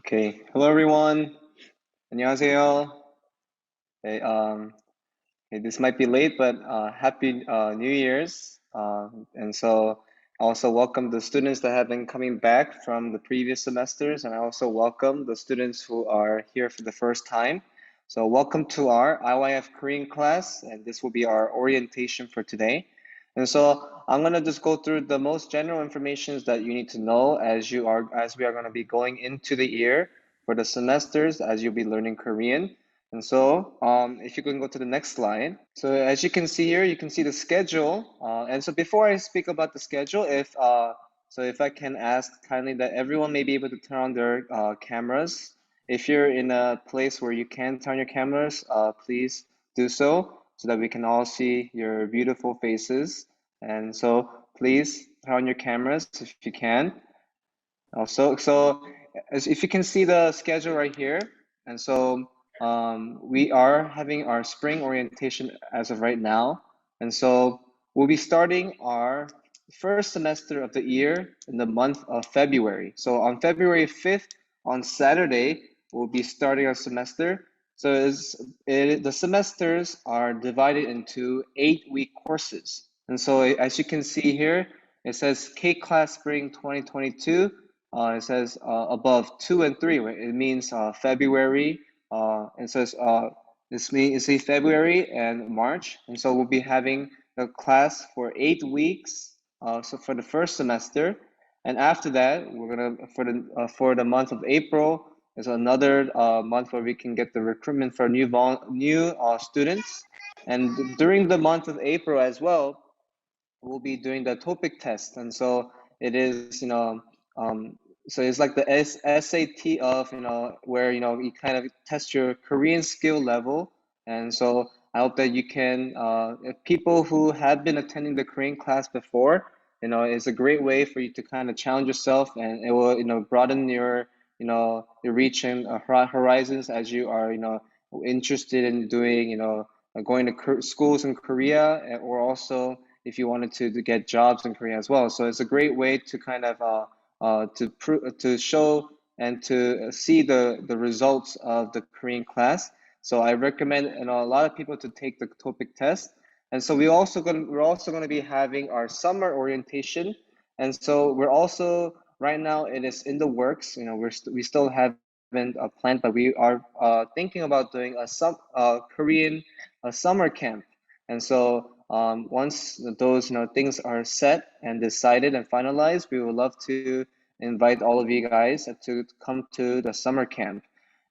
Okay, hello everyone. 안녕하세요. Hey, hey, this might be late, but happy New Year's. And so I also welcome the students that have been coming back from the previous semesters, and I also welcome the students who are here for the first time. So welcome to our IYF Korean class, and this will be our orientation for today. And so I'm gonna just go through the most general information that you need to know as we are gonna be going into the year for the semesters as you'll be learning Korean. And so if you can go to the next slide. So as you can see here, you can see the schedule. And so before I speak about the schedule, if I can ask kindly that everyone may be able to turn on their cameras. If you're in a place where you can turn your cameras, please do so that we can all see your beautiful faces. And so please turn on your cameras if you can. Also, so as if you can see the schedule right here, and so we are having our spring orientation as of right now, and so we'll be starting our first semester of the year in the month of February. So on February 5th, on Saturday, we'll be starting our semester. So the semesters are divided into 8-week courses, and so as you can see here, it says K-Class Spring 2022. It says above 2 and 3, right? It means February. It says this means it's February and March, and so we'll be having the class for 8 weeks. So for the first semester, and after that, we're gonna for the month of April is another month where we can get the recruitment for new students, and during the month of April as well, we'll be doing the TOPIK test, and so it is, um, so it's like the SAT of, where, you kind of test your Korean skill level. And so I hope that you can, if people who have been attending the Korean class before, it's a great way for you to kind of challenge yourself, and it will, broaden your reach and horizons as you are, interested in doing, going to schools in Korea, or also if you wanted to get jobs in Korea as well. So it's a great way to kind of to show and to see the results of the Korean class. So I recommend, a lot of people to take the TOPIK test. And so we're also going to be having our summer orientation. And so we're also right now, it is in the works. We still haven't planned, but we are thinking about doing a Korean summer camp. And so once those things are set and decided and finalized, we would love to invite all of you guys to come to the summer camp.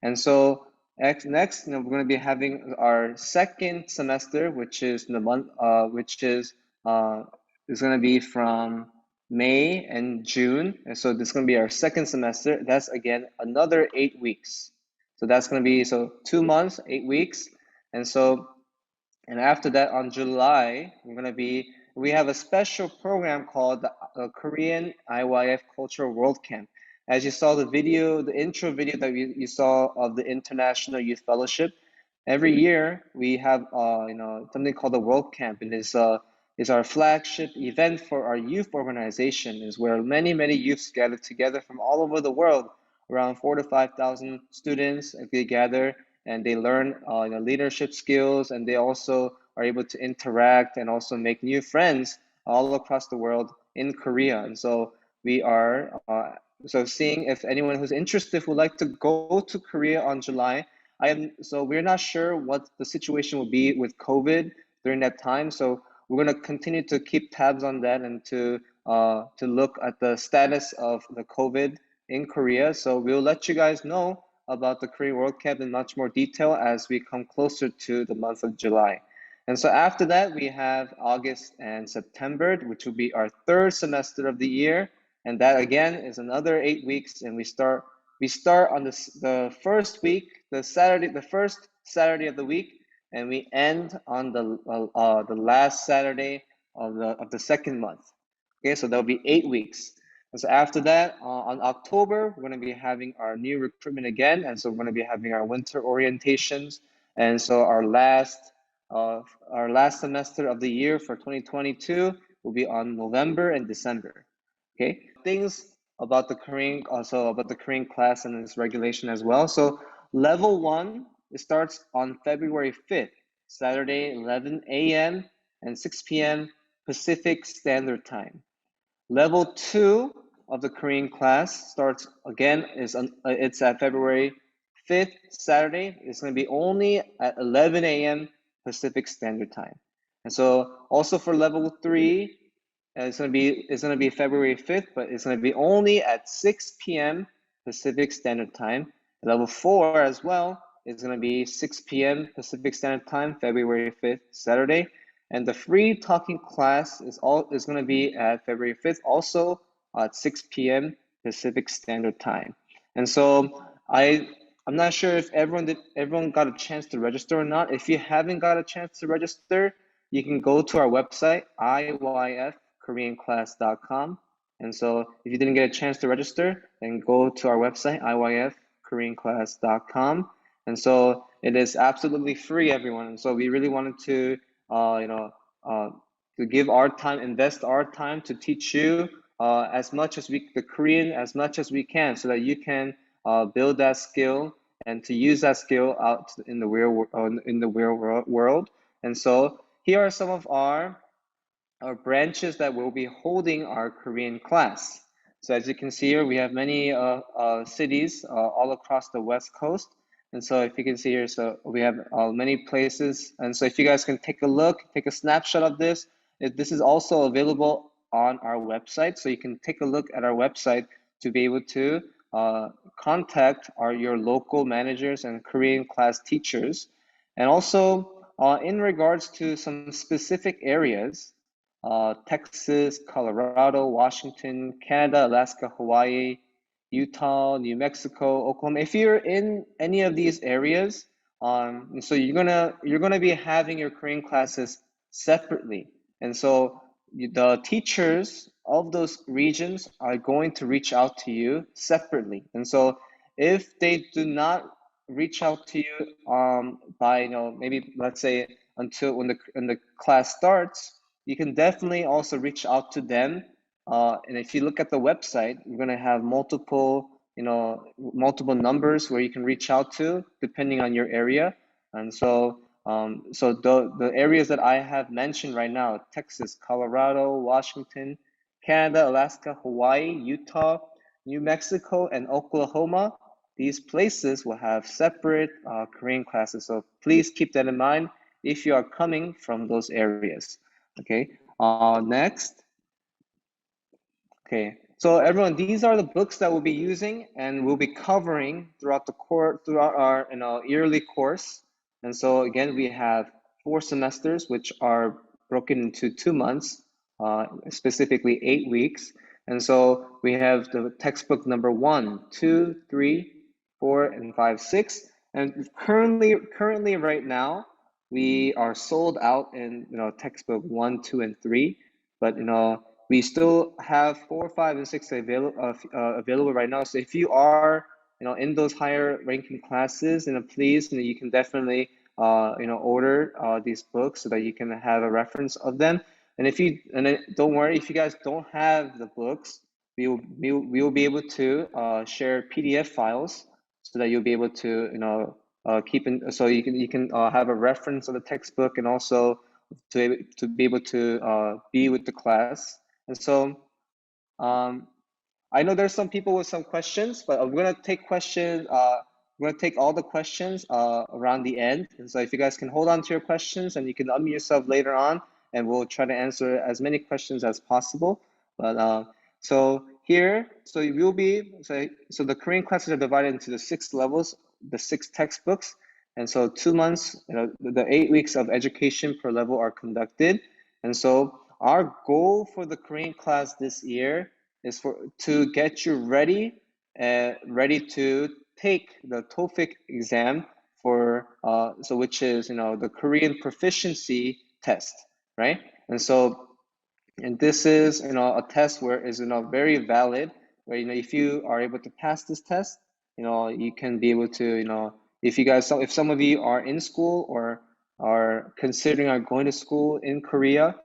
And so next, we're going to be having our second semester, which is the month, is going to be from May and June. And so this is going to be our second semester. That's again another 8 weeks. So that's going to be 2 months, 8 weeks. And so, and after that, on July, we have a special program called the Korean IYF Cultural World Camp. As you saw the intro video that you saw of the International Youth Fellowship, every year we have something called the World Camp, and is our flagship event for our youth organization. Is where many youths gather together from all over the world. Around 4,000 to 5,000 students, they gather and they learn leadership skills, and they also are able to interact and also make new friends all across the world in Korea. And so we are seeing if anyone who's interested would like to go to Korea on July. We're not sure what the situation will be with COVID during that time. So we're going to continue to keep tabs on that and to look at the status of the COVID in Korea. So we'll let you guys know about the Korean World Cup in much more detail as we come closer to the month of July. And so after that, we have August and September, which will be our third semester of the year. And that again is another 8 weeks. And we start on the first week, the first Saturday of the week, and we end on the last Saturday of the second month. Okay, so there'll be 8 weeks. And so after that, on October, we're going to be having our new recruitment again. And so we're going to be having our winter orientations. And so our last semester of the year for 2022 will be on November and December. Okay, things about the Korean class and its regulation as well. So level 1, it starts on February 5th, Saturday, 11 a.m. and 6 p.m. Pacific Standard Time. Level 2 of the Korean class starts again, it's at February 5th, Saturday. It's going to be only at 11 a.m. Pacific Standard Time. And so also for level 3, it's gonna be February 5th, but it's gonna be only at 6 p.m. Pacific Standard Time. Level 4 as well is gonna be 6 p.m. Pacific Standard Time, February 5th, Saturday. And the free talking class is gonna be at February 5th, also at 6 p.m. Pacific Standard Time. And so I'm not sure if everyone got a chance to register or not. If you haven't got a chance to register, you can go to our website, IYF koreanclass.com. And so if you didn't get a chance to register, then go to our website, koreanclass.com. And so it is absolutely free, everyone. And so we really wanted to, to give our time, invest our time to teach you the Korean as much as we can, so that you can build that skill and to use that skill out in the real world. And so here are some of our branches that will be holding our Korean class. So as you can see here, we have many cities all across the West Coast. And so if you can see here, so we have many places. And so if you guys can take a look, take a snapshot of this, this is also available on our website. So you can take a look at our website to be able to contact your local managers and Korean class teachers. And also in regards to some specific areas, Texas, Colorado, Washington, Canada, Alaska, Hawaii, Utah, New Mexico, Oklahoma. If you're in any of these areas, so you're gonna be having your Korean classes separately, and so the teachers of those regions are going to reach out to you separately. And so if they do not reach out to you by maybe let's say until when the class starts, you can definitely also reach out to them. And if you look at the website, you're going to have multiple numbers where you can reach out to depending on your area. And so the areas that I have mentioned right now, Texas, Colorado, Washington, Canada, Alaska, Hawaii, Utah, New Mexico, and Oklahoma, these places will have separate Korean classes. So please keep that in mind if you are coming from those areas. Okay, next. Okay, so everyone, these are the books that we'll be using and we'll be covering throughout our yearly course. And so again, we have 4 semesters, which are broken into 2 months, specifically 8 weeks. And so we have the textbook number 1, 2, 3, 4, and 5, 6. And currently right now, we are sold out in textbook 1, 2, and 3. But we still have 4, 5, and 6 available right now. So if you are in those higher ranking classes, please you can definitely order these books so that you can have a reference of them. And don't worry if you guys don't have the books, we will be able to share PDF files so that you'll be able to keep in, so you can have a reference of the textbook and also to be able to be with the class. And so I know there's some people with some questions, but I'm gonna take questions. We're gonna take all the questions around the end. And so if you guys can hold on to your questions, and you can unmute yourself later on, and we'll try to answer as many questions as possible. But so here, so the Korean classes are divided into the 6 levels, the 6 textbooks. And so 2 months, the 8 weeks of education per level are conducted. And so our goal for the Korean class this year is to get you ready to take the TOEFL exam for which is the Korean proficiency test, right? And this is a test where is very valid, where if you are able to pass this test, you can be able to if some of you are in school or are considering going to school in Korea,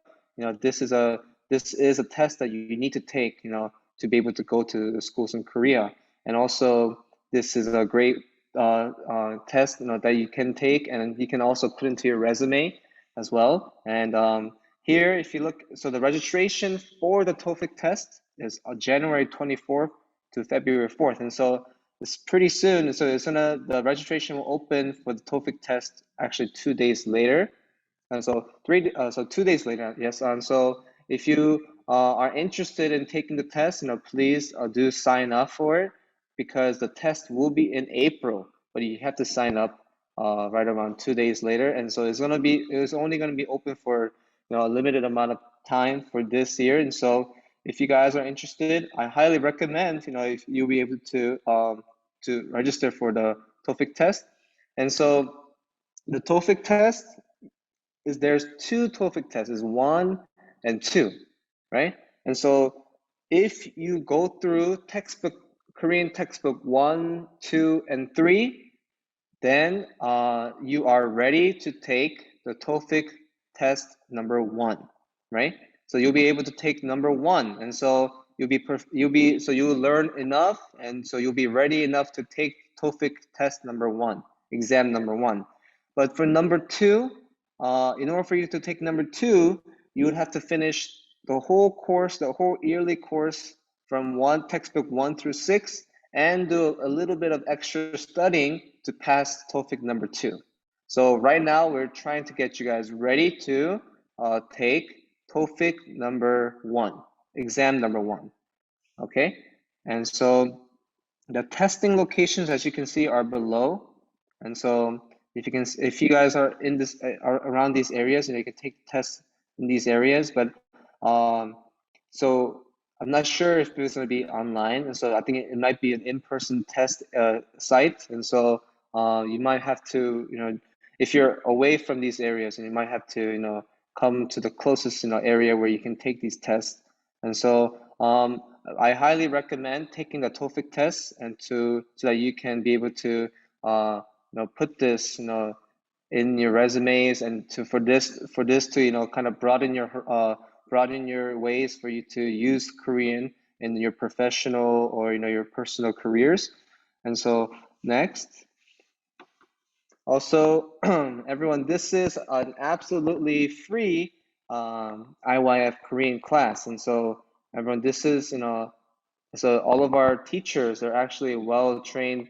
this is a test that you need to take to be able to go to the schools in Korea. And also, this is a great test that you can take, and you can also put into your resume as well. And here, if you look, so the registration for the TOEFIC test is January 24th to February 4th. And so it's pretty soon. So the registration will open for the TOEFIC test actually 2 days later. And so 2 days later, yes. And so if you are interested in taking the test, please do sign up for it, because the test will be in April, but you have to sign up right around 2 days later. And so it's only gonna be open for a limited amount of time for this year. And so if you guys are interested, I highly recommend if you'll be able to register for the TOEFIC test. And so the TOEFIC test there's two TOEFIC tests, is 1 and 2, right? And so if you go through Korean textbook 1, 2, and 3, then you are ready to take the TOEFIC test number 1, right? So you'll be able to take number 1, and so you'll learn enough, and so you'll be ready enough to take TOEFIC test number 1, exam number 1. But for number 2, in order for you to take number 2, you would have to finish the whole course, the whole yearly course from textbook 1 through 6, and do a little bit of extra studying to pass TOEFIC number 2. So right now we're trying to get you guys ready to take TOEFIC number 1, exam number 1. Okay, and so the testing locations, as you can see, are below. And so if you guys are are around these areas, you can take tests in these areas. But so I'm not sure if it's going to be online, and so I think it might be an in-person test site. And so you might have to, if you're away from these areas, and you might have to, come to the closest, area where you can take these tests. And so I highly recommend taking the TOEFIC test, and so that you can be able to put this in your resumes, and for this to kind of broaden your ways for you to use Korean in your professional or your personal careers. And so next, also everyone, this is an absolutely free IYF Korean class. And so everyone, this is so all of our teachers are actually well-trained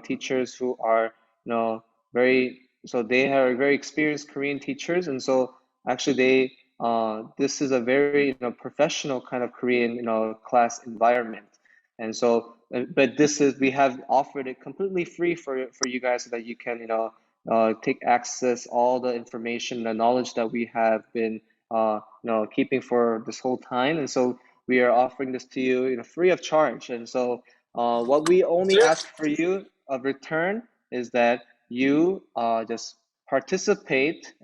teachers who are they are very experienced Korean teachers. And so actually this is a very professional kind of Korean class environment. And so but we have offered it completely free for you guys, so that you can take access all the information, the knowledge that we have been keeping for this whole time. And so we are offering this to you, free of charge. And so what we only ask for you of return is that you just participate,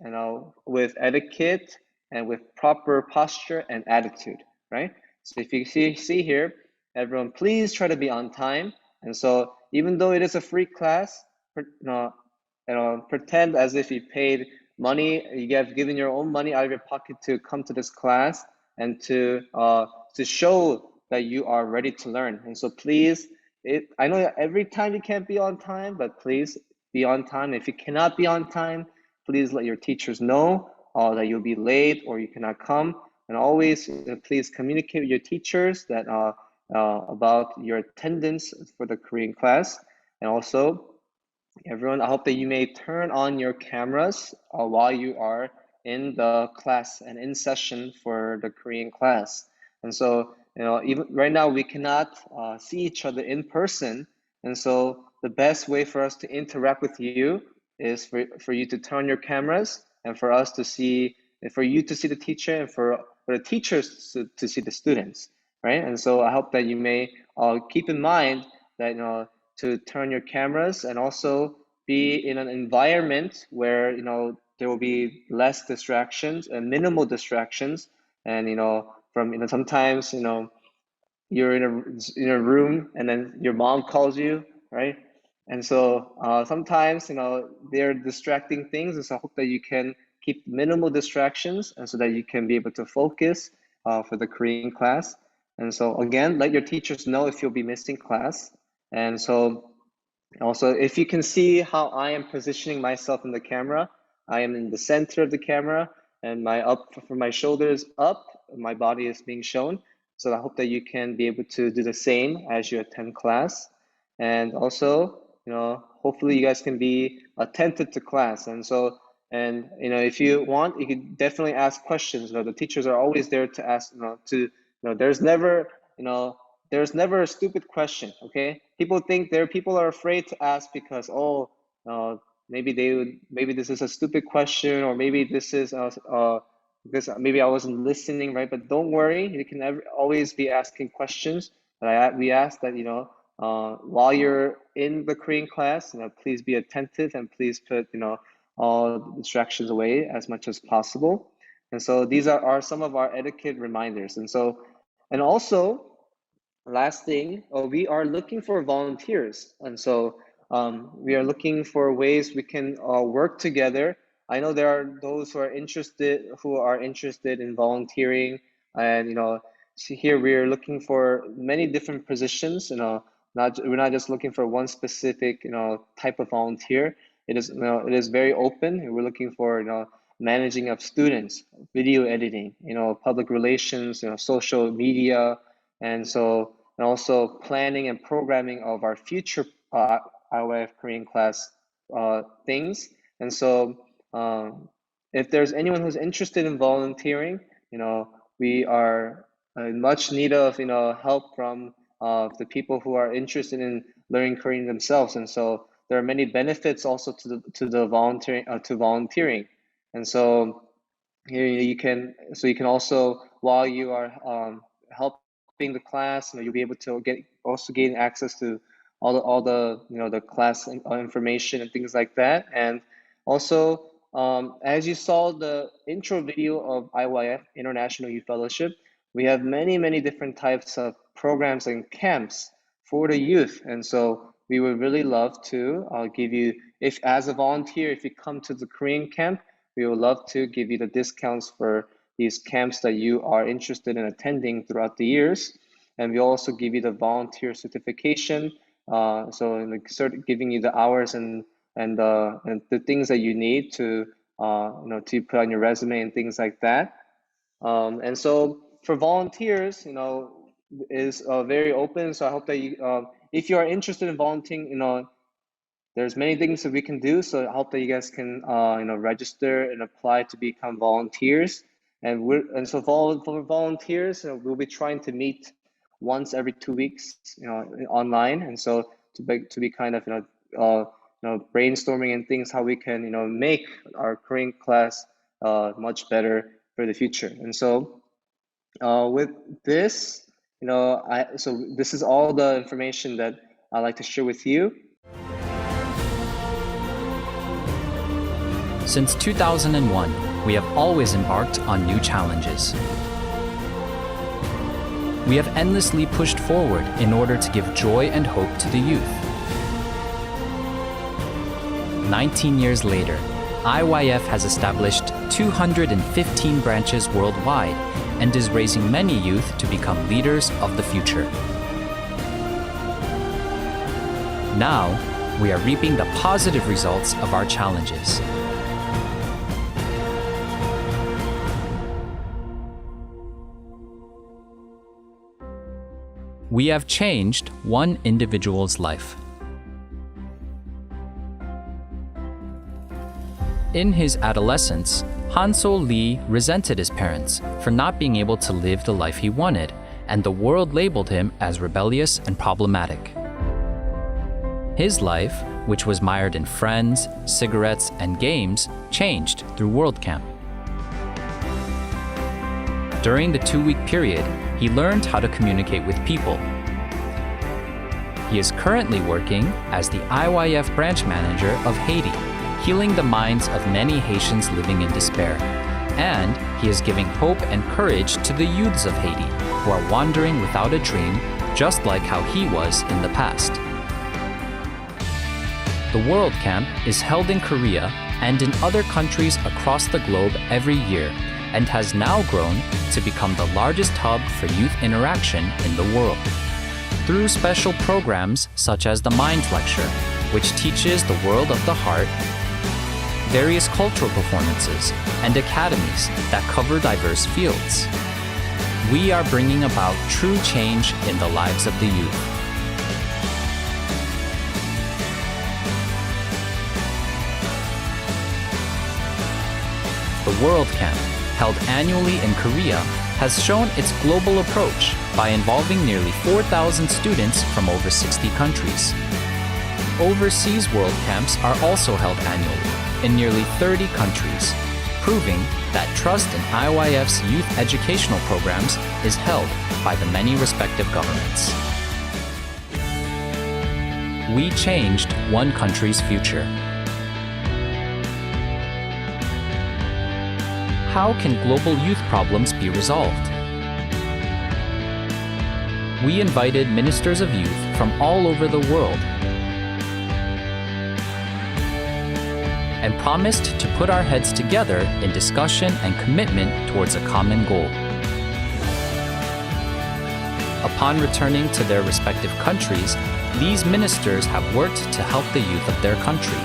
with etiquette and with proper posture and attitude, right? So if you see here, everyone, please try to be on time. And so even though it is a free class, pretend as if you paid money, you have given your own money out of your pocket to come to this class, and to show that you are ready to learn. And so please, I know every time you can't be on time, but please be on time. If you cannot be on time, please let your teachers know that you'll be late or you cannot come. And always please communicate with your teachers that about your attendance for the Korean class. And also, everyone, I hope that you may turn on your cameras while you are in the class and in session for the Korean class. And so, even right now we cannot see each other in person. And so the best way for us to interact with you is for you to turn on your cameras, and for us to see, for you to see the teacher, and for the teachers to see the students, right? And so I hope that you may keep in mind that, to turn your cameras, and also be in an environment where there will be less distractions and minimal distractions. And from sometimes you're in a room, and then your mom calls you, right? And so sometimes they're distracting things. And so I hope that you can keep minimal distractions, and so that you can be able to focus for the Korean class. And so again, let your teachers know if you'll be missing class. And so also, if you can see how I am positioning myself in the camera, I am in the center of the camera and from my shoulders up, my body is being shown. So I hope that you can be able to do the same as you attend class. And also, hopefully you guys can be attentive to class. And so, if you want, you can definitely ask questions. The teachers are always there to ask, there's never, there's never a stupid question, okay? People are afraid to ask because, maybe this is a stupid question, or maybe this is because maybe I wasn't listening, right? But don't worry, you can always be asking questions. We ask that, while you're in the Korean class, please be attentive and please put, all distractions away as much as possible. And so these are some of our etiquette reminders. And also, last thing, we are looking for volunteers. And so we are looking for ways we can work together. I know there are those who are interested in volunteering. And, here we are looking for many different positions. We're not just looking for one specific, type of volunteer. It is very open. We're looking for, managing of students, video editing, public relations, social media, and also planning and programming of our future IYF Korean class things. And so if there's anyone who's interested in volunteering, we are in much need of help from the people who are interested in learning Korean themselves. And so there are many benefits also to volunteering. And so here you can also, while you are helping the class, you'll be able to gain access to all the the class information and things like that. And also, as you saw the intro video of IYF International Youth Fellowship, we have many different types of programs and camps for the youth. And so we would really love to give you, if as a volunteer, if you come to the Korean camp, we would love to give you the discounts for these camps that you are interested in attending throughout the years. And we also give you the volunteer certification. Giving you the hours and the things that you need to to put on your resume and things like that. And so for volunteers, is very open. So I hope that if you are interested in volunteering, there's many things that we can do. So I hope that you guys can register and apply to become volunteers. And so for volunteers, we'll be trying to meet once every 2 weeks, online. And so to be kind of brainstorming and things how we can make our Korean class much better for the future. And so with this, so this is all the information that I'd like to share with you. Since 2001, we have always embarked on new challenges. We have endlessly pushed forward in order to give joy and hope to the youth. 19 years later, IYF has established 215 branches worldwide and is raising many youth to become leaders of the future. Now, we are reaping the positive results of our challenges. We have changed one individual's life. In his adolescence, Han-sol Lee resented his parents for not being able to live the life he wanted, and the world labeled him as rebellious and problematic. His life, which was mired in friends, cigarettes, and games, changed through World Camp. During the 2-week period, he learned how to communicate with people. He is currently working as the IYF branch manager of Haiti, healing the minds of many Haitians living in despair. And he is giving hope and courage to the youths of Haiti who are wandering without a dream, just like how he was in the past. The World Camp is held in Korea and in other countries across the globe every year, and has now grown to become the largest hub for youth interaction in the world. Through special programs such as the Mind Lecture, which teaches the world of the heart, various cultural performances, and academies that cover diverse fields, we are bringing about true change in the lives of the youth. The World Camp, held annually in Korea, has shown its global approach by involving nearly 4,000 students from over 60 countries. Overseas World Camps are also held annually in nearly 30 countries, proving that trust in IYF's youth educational programs is held by the many respective governments. We changed one country's future. How can global youth problems be resolved? We invited ministers of youth from all over the world and promised to put our heads together in discussion and commitment towards a common goal. Upon returning to their respective countries, these ministers have worked to help the youth of their country.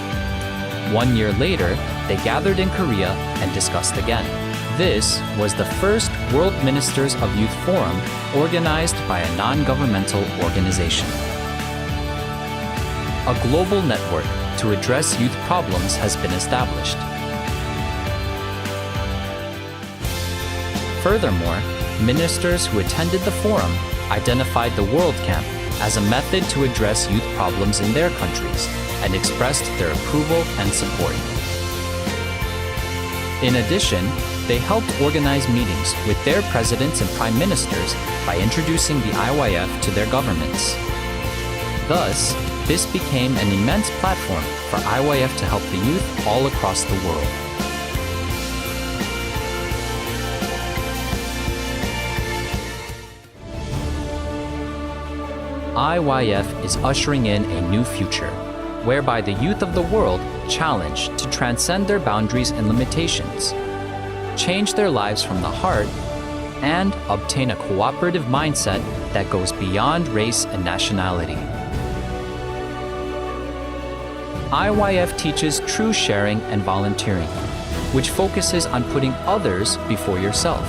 1 year later, they gathered in Korea and discussed again. This was the first World Ministers of Youth Forum organized by a non-governmental organization. A global network to address youth problems has been established. Furthermore, ministers who attended the forum identified the World Camp as a method to address youth problems in their countries and expressed their approval and support. In addition, they helped organize meetings with their presidents and prime ministers by introducing the IYF to their governments. Thus, this became an immense platform for IYF to help the youth all across the world. IYF is ushering in a new future, whereby the youth of the world challenge to transcend their boundaries and limitations, change their lives from the heart, and obtain a cooperative mindset that goes beyond race and nationality. IYF teaches true sharing and volunteering, which focuses on putting others before yourself.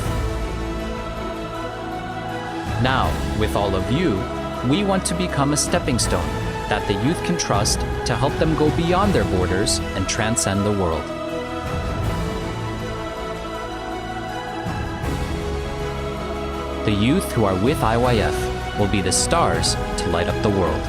Now, with all of you, we want to become a stepping stone that the youth can trust to help them go beyond their borders and transcend the world. The youth who are with IYF will be the stars to light up the world.